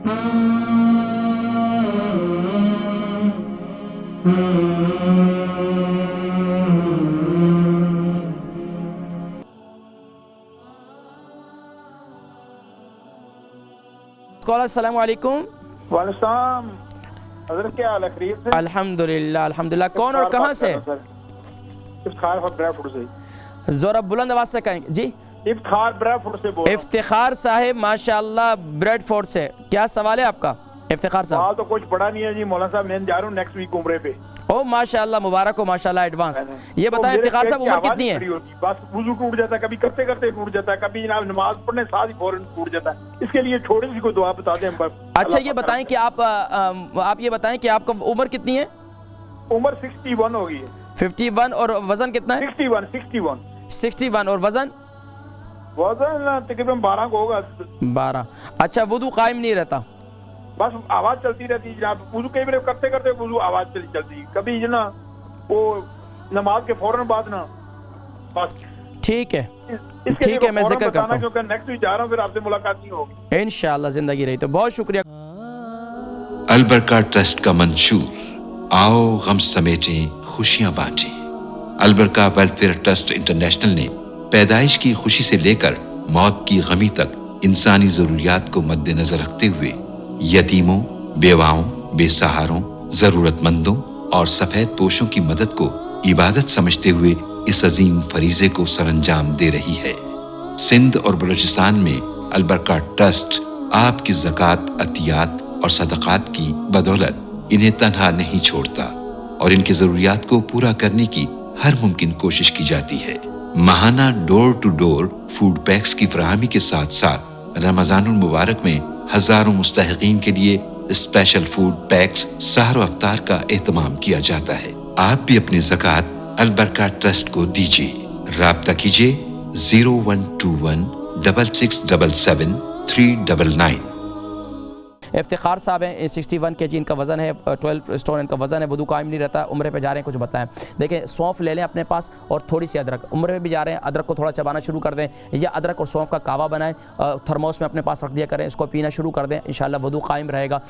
अस्सलाम वालेकुम। वालेकुम। हज़रत क्या हाल है, खैरियत से? अल्हम्दुलिल्लाह अल्हम्दुलिल्लाह। कौन और कहाँ से? इफ्तिखार ब्रैफुड से। ज़रा बुलंद आवाज़ से कहेंगे जी। इफ्तिखार ब्रैफुड से बोल रहा हूं। इफ्तिखार साहिब माशाअल्लाह ब्रेडफोर्ड से, क्या सवाल है आपका इफ्तिखार साहब? सवाल तो कुछ बड़ा नहीं है जी मौलाना साहब, मैं जा रहा हूँ नेक्स्ट वीक उम्रे पे। ओ माशाअल्लाह, मुबारक हो माशाअल्लाह एडवांस। ये तो बताएं इफ्तिखार साहब उम्र कितनी है? बस वुजू टूट जाता है, कभी करते करते टूट जाता है, कभी जनाब नमाज पढ़ने साथ ही फौरन टूट जाता है। इसके लिए छोटी सी कोई दुआ बता दें हम। अच्छा ये बताएं कि आप ये बताएं कि आपका उम्र कितनी है? उम्र 61 हो गई है। 51। और वजन कितना है? 61 और वजन तकरीबन 12 को होगा। 12। अच्छा वुदू कायम नहीं रहता? बस आवाज चलती रहती है जनाब, वुजू कई बार करते करते वुजू आवाज चलती कभी जो ना वो नमाज के फौरन बाद ना बस। ठीक है ठीक है, मैं जिक्र करता हूं क्योंकि नेक्स्ट वीक जा रहा हूं, फिर आपसे मुलाकात नहीं होगी इंशाअल्लाह। जिंदगी रही तो बहुत शुक्रिया। अल बरका ट्रस्ट का मंशूर, आओ गम समेटें खुशियां बांटें। अल बरका वेलफेयर ट्रस्ट इंटरनेशनल ने पैदाइश की खुशी से लेकर मौत की गमी तक इंसानी जरूरियात को मद्देनजर रखते हुए यतीमों, बेवाओं, बेसहारों, जरूरतमंदों और सफेद पोशों की मदद को इबादत समझते हुए इस अजीम फरीजे को सरअंजाम दे रही है। सिंध और बलूचिस्तान में अल बरका ट्रस्ट आपकी ज़कात, अतियात और सदक़ात की बदौलत इन्हें तन्हा नहीं छोड़ता और इनकी जरूरियात को पूरा करने की हर मुमकिन कोशिश की जाती है। माहाना door to door food packs की फराहमी के साथ साथ रमजानुल मुबारक में हजारों मुस्तहिकीन के लिए स्पेशल फूड पैक्स सहर व अफ्तार का एहतमाम किया जाता है। आप भी अपनी ज़कात अल बरका ट्रस्ट को दीजिए। राब्ता कीजिए 0121 6677 399। इफ्तिखार साहब हैं 61 kg इनका वज़न है, 12 स्टोन इनका वज़न है, वुदू कायम नहीं रहता, उम्रे पे जा रहे हैं। कुछ बताएं। देखें सौंफ ले लें अपने पास और थोड़ी सी अदरक, उम्रे पे भी जा रहे हैं, अदरक को थोड़ा चबाना शुरू कर दें या अदरक और सौंफ का कावा बनाएं, थर्मोस में अपने पास रख दिया करें, इसको पीना शुरू कर दें, इंशाअल्लाह वुदू कायम रहेगा।